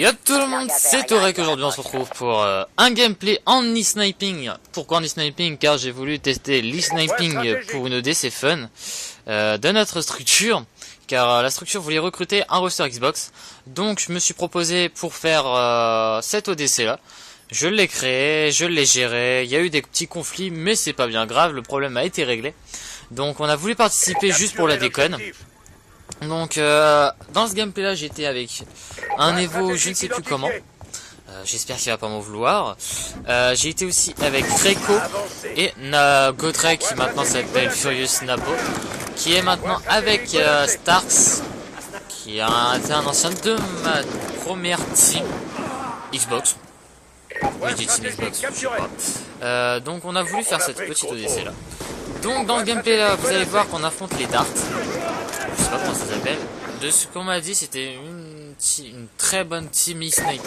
Yop tout le monde, c'est Torek. Aujourd'hui on se retrouve pour un gameplay en e-sniping. Pourquoi en e-sniping? Car j'ai voulu tester l'e-sniping pour une ODC fun de notre structure. Car la structure voulait recruter un roster Xbox. Donc je me suis proposé pour faire cette ODC là. Je l'ai créé, je l'ai géré, il y a eu des petits conflits mais c'est pas bien grave, le problème a été réglé. Donc on a voulu participer juste pour la déconne. Donc dans ce gameplay là j'étais avec un Evo je ne sais plus comment, j'espère qu'il va pas m'en vouloir. J'ai été aussi avec Treco et Gotrek qui maintenant s'appelle Furious Napo, qui est maintenant avec Starks, qui a été un ancien de ma première team Xbox. Oui, j'ai team Xbox, je sais pas. Donc on a voulu faire cette petite ODC là. Donc dans le gameplay là vous allez voir qu'on affronte les darts. Je sais pas comment ça s'appelle. De ce qu'on m'a dit, c'était une très bonne team e-sniping.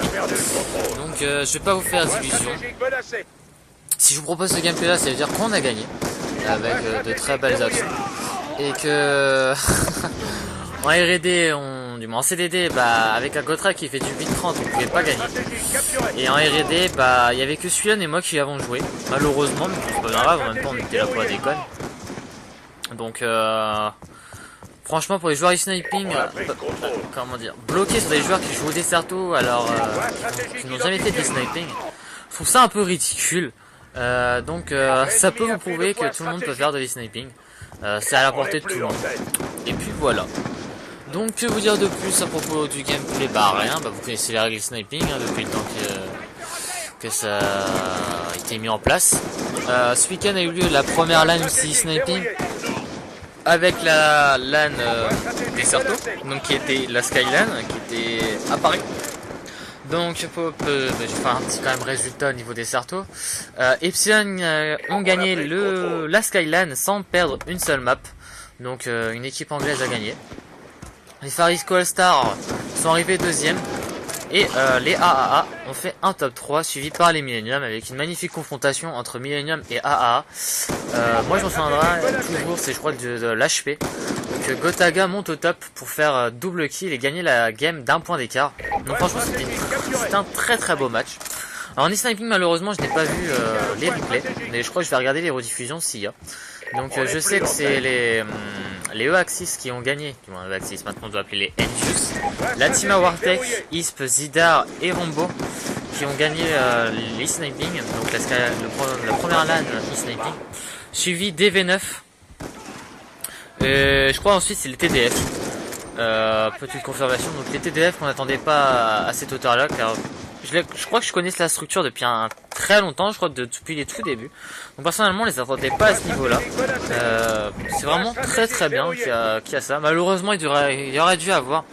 Donc je vais pas vous faire d'illusions. Si je vous propose ce gameplay là, ça veut dire qu'on a gagné avec de très belles actions. Et que en R&D, du moins en CDD, bah avec un Gotrek qui fait du 8-30, on pouvait pas gagner. Et en R&D, bah il y avait que Suyan et moi qui avons joué. Malheureusement, mais c'est pas grave, en même temps on était là pour la déconne. Donc franchement, pour les joueurs e-sniping, comment dire, bloquer sur des joueurs qui jouent au Desserto, alors qui n'ont jamais fait de sniping, je trouve ça un peu ridicule. Donc ça peut vous prouver que tout le monde peut faire de l'e-sniping. C'est à la portée de tout le monde. Et puis voilà. Donc que vous dire de plus à propos du gameplay? Bah rien, bah vous connaissez les règles sniping depuis le temps que ça a été mis en place. Ce week-end a eu lieu la première LAN aussi sniping avec la LAN Desserto, donc qui était la Skylan, qui était à Paris. Donc je vais faire un petit quand même résultat au niveau Desserto. Epsilon ont gagné la Skylan sans perdre une seule map. Donc une équipe anglaise a gagné. Les Farisco All-Star sont arrivés deuxième. Et les AAA ont fait un top 3 suivi par les Millennium avec une magnifique confrontation entre Millennium et AAA. Moi je m'en souviendrai toujours, c'est je crois de l'HP. Donc Gotaga monte au top pour faire double kill et gagner la game d'un point d'écart. Donc franchement c'était un très très beau match. Alors en e-sniping malheureusement je n'ai pas vu les replays, mais je crois que je vais regarder les rediffusions s'il y a. Donc je sais que c'est les E-Axis qui ont gagné, du moins E-Axis, maintenant on doit appeler les Enjus, la team Wartech, Isp, Zidar et Rombo qui ont gagné l'e-sniping, donc la première LAN e-sniping, suivi d'EV9, et je crois ensuite c'est les TDF, petite confirmation, donc les TDF qu'on n'attendait pas à cette hauteur là, car je crois que je connais la structure depuis un très longtemps, je crois depuis les tout débuts. Donc personnellement, on les attendait pas à ce niveau-là. C'est vraiment très très bien qu'il y a ça. Malheureusement, il y aurait dû avoir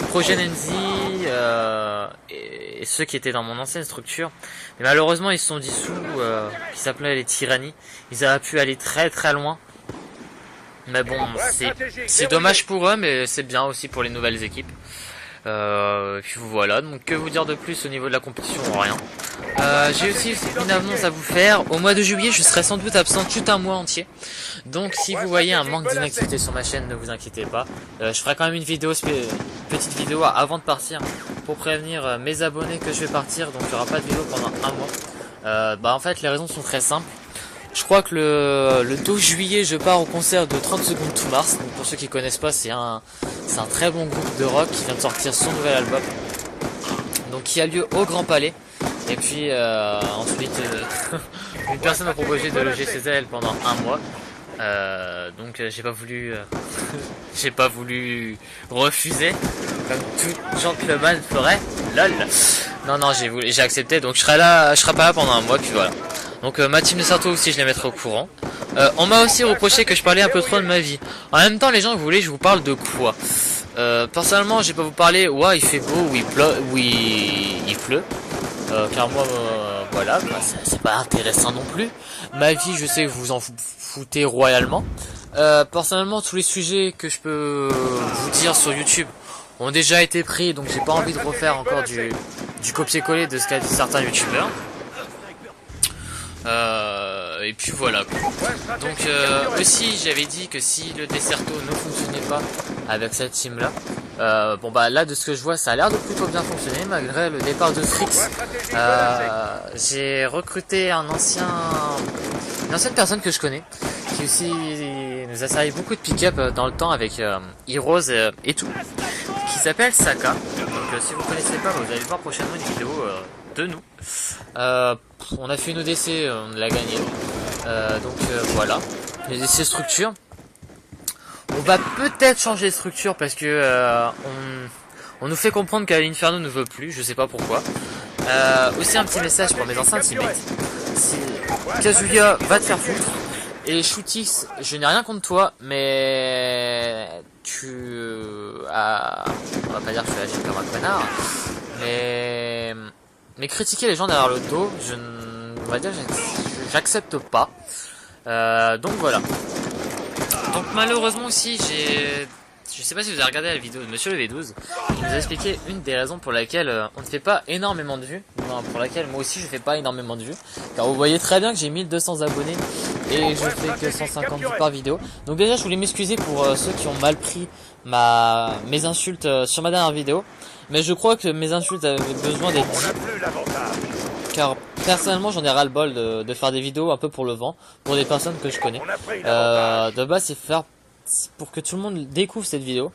Projet Nenzi et ceux qui étaient dans mon ancienne structure. Mais malheureusement, ils se sont dissous, qui s'appelaient les Tyrannies. Ils auraient pu aller très très loin. Mais bon, c'est dommage pour eux, mais c'est bien aussi pour les nouvelles équipes. Puis voilà, donc que vous dire de plus au niveau de la compétition? Rien. J'ai aussi une annonce à vous faire. Au mois de juillet je serai sans doute absent tout un mois entier. Donc si vous voyez un manque d'inactivité sur ma chaîne, ne vous inquiétez pas. Je ferai quand même une petite vidéo avant de partir pour prévenir mes abonnés que je vais partir. Donc il n'y aura pas de vidéo pendant un mois. Bah en fait les raisons sont très simples. Je crois que le 12 juillet, je pars au concert de 30 secondes to Mars. Donc pour ceux qui connaissent pas, c'est un très bon groupe de rock qui vient de sortir son nouvel album. Donc qui a lieu au Grand Palais. Et puis ensuite, une personne m'a proposé de loger chez elle pendant un mois. Donc j'ai pas voulu refuser comme tout gentleman ferait. Lol. Non, j'ai accepté. Donc je serai pas là pendant un mois. Puis voilà. Donc ma team de Sarto aussi je les mettrai au courant. On m'a aussi reproché que je parlais un peu trop de ma vie. En même temps les gens vous voulez je vous parle de quoi? Personnellement je vais pas vous parler ouais il fait beau ou il pleut. Car moi voilà bah, c'est pas intéressant non plus. Ma vie je sais que vous en foutez royalement. Personnellement tous les sujets que je peux vous dire sur YouTube ont déjà été pris, donc j'ai pas envie de refaire encore du copier-coller de ce qu'a dit certains youtubeurs. Et puis voilà quoi. Donc aussi j'avais dit que si le Desserto ne fonctionnait pas, avec cette team là. Bon bah là de ce que je vois ça a l'air de plutôt bien fonctionner malgré le départ de Strix. J'ai recruté une ancienne personne que je connais qui aussi nous a servi beaucoup de pick-up dans le temps avec Heroes et tout, qui s'appelle Saka. Donc si vous connaissez pas, vous allez voir prochainement une vidéo de nous. On a fait une ODC, on l'a gagné. Voilà, les ODC structure. On va peut-être changer de structure parce que on nous fait comprendre qu'Inferno ne veut plus, je sais pas pourquoi. Aussi un petit message pour mes anciens teammates. Kazuya va te faire foutre. Et Shootix, je n'ai rien contre toi, mais tu as... On va pas dire que tu as agi comme un connard, mais critiquer les gens derrière le dos, on va dire, j'accepte pas. Donc voilà. Donc malheureusement aussi, je sais pas si vous avez regardé la vidéo de Monsieur le V12, il nous a expliqué une des raisons pour laquelle on ne fait pas énormément de vues, non, pour laquelle moi aussi je fais pas énormément de vues, car vous voyez très bien que j'ai 1200 abonnés et je fais que 150 vues par vidéo. Donc déjà je voulais m'excuser pour ceux qui ont mal pris mes insultes sur ma dernière vidéo, mais je crois que mes insultes avaient besoin d'être dites, car personnellement j'en ai ras le bol de faire des vidéos un peu pour le vent, pour des personnes que je connais. De base c'est pour que tout le monde découvre cette vidéo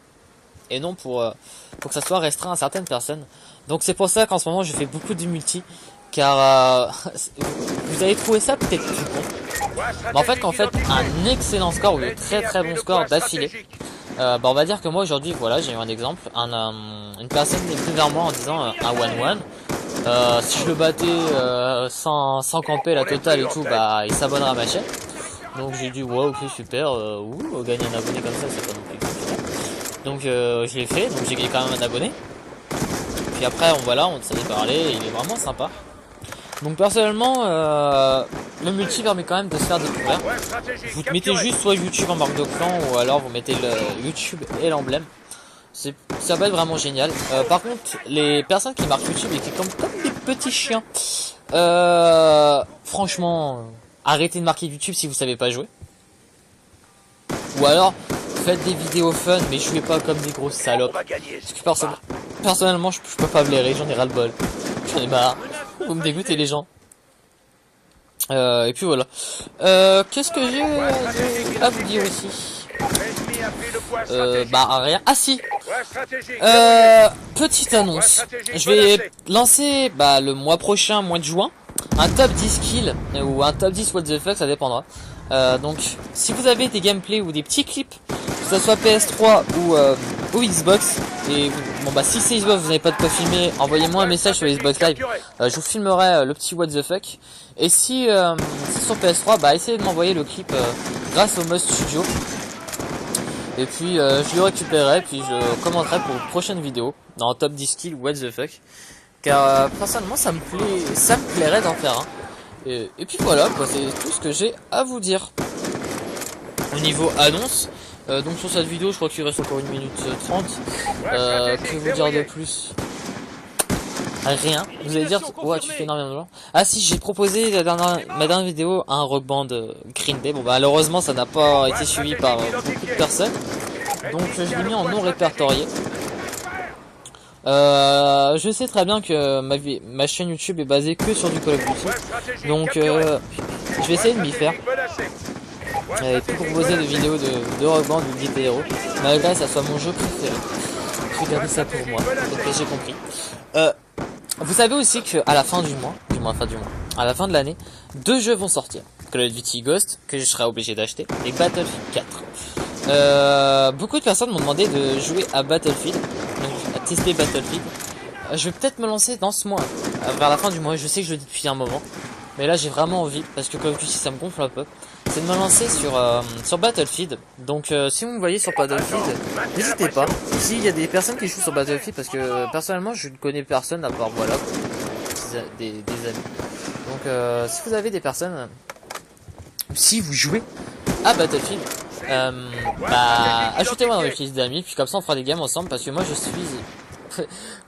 et non pour que ça soit restreint à certaines personnes. Donc c'est pour ça qu'en ce moment je fais beaucoup de multi, car vous allez trouver ça peut-être plus con, mais en fait quand on fait un excellent score ou de très très bon score d'affilée, on va dire que moi aujourd'hui voilà, j'ai eu un exemple, une personne est venue vers moi en disant un 1-1, si je le battais sans camper la totale et tout, bah il s'abonnera à ma chaîne. Donc j'ai dit ouais, ok, super, gagner un abonné comme ça c'est pas non plus exceptionnel. Donc je l'ai fait, donc j'ai gagné quand même un abonné. Puis après on s'est parlé, il est vraiment sympa. Donc personnellement le multi permet quand même de se faire découvrir. Vous mettez juste soit YouTube en marque de clan ou alors vous mettez le YouTube et l'emblème. Ça va être vraiment génial. Par contre les personnes qui marquent YouTube et qui comme des petits chiens, franchement arrêtez de marquer YouTube si vous savez pas jouer. Ou alors, faites des vidéos fun, mais jouez pas comme des grosses salopes. Parce que personnellement, je peux pas blairer, j'en ai ras le bol. J'en ai marre. Vous me dégoûtez les gens. Et puis voilà. Qu'est-ce que j'ai à vous dire aussi? Rien. Ah si. Petite annonce. Je vais lancer le mois prochain, mois de juin, un top 10 kills ou un top 10 what the fuck, ça dépendra. Donc si vous avez des gameplays ou des petits clips, que ce soit PS3 ou Xbox, et si c'est Xbox vous n'avez pas de quoi filmer, envoyez-moi un message sur Xbox Live, je vous filmerai le petit what the fuck. Et si c'est sur PS3, essayez de m'envoyer le clip grâce au Mod Studio. Et puis je le récupérerai, puis je commenterai pour une prochaine vidéo dans top 10 kills what the fuck. Car personnellement ça me plairait d'en faire un. Et puis voilà, c'est tout ce que j'ai à vous dire. Au niveau annonce, donc sur cette vidéo je crois qu'il reste encore 1 minute 30. Que vous dire de plus? Rien. Vous allez dire, ouais tu fais énormément de gens. Ah si, j'ai proposé ma dernière vidéo un rock band Green Day. Bon malheureusement ça n'a pas été suivi par beaucoup de personnes. Donc je l'ai mis en non répertorié. Je sais très bien que ma chaîne YouTube est basée que sur du Call of Duty. Donc je vais essayer de m'y faire. Et puis proposer des vidéos de rock band ou de Guitar Hero. Malgré que ça soit mon jeu préféré. Je vais garder ça pour moi. Ok, j'ai compris. Vous savez aussi que à la fin du mois, à la fin de l'année, 2 jeux vont sortir. Call of Duty Ghost, que je serai obligé d'acheter, et Battlefield 4. Beaucoup de personnes m'ont demandé de jouer à Battlefield, donc à tester Battlefield. Je vais peut-être me lancer dans ce mois, vers la fin du mois. Je sais que je le dis depuis un moment, mais là j'ai vraiment envie, parce que Call of Duty ça me gonfle un peu. C'est de me lancer sur Battlefield. Donc si vous me voyez sur Battlefield, n'hésitez pas. S'il y a des personnes qui jouent sur Battlefield, parce que personnellement je ne connais personne à part voilà des amis. Donc si vous avez des personnes, si vous jouez à Battlefield, ajoutez-moi dans les listes d'amis, puis comme ça on fera des games ensemble, parce que moi je suis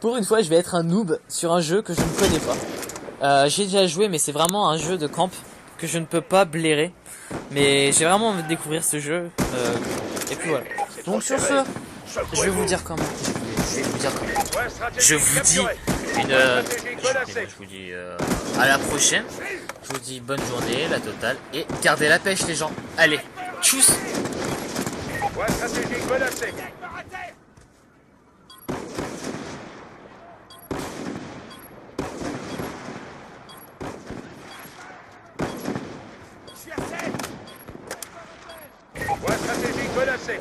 pour une fois je vais être un noob sur un jeu que je ne connais pas. J'ai déjà joué, mais c'est vraiment un jeu de camp que je ne peux pas blairer, mais j'ai vraiment envie de découvrir ce jeu. Et puis voilà. Donc sur ce, Je vais vous dire comment. Je vais vous dire comment. Je vous dis une. Je vous dis à la prochaine. Je vous dis bonne journée, la totale. Et gardez la pêche, les gens. Allez, tchuss. Voie stratégique menacée. Voie stratégique menacée.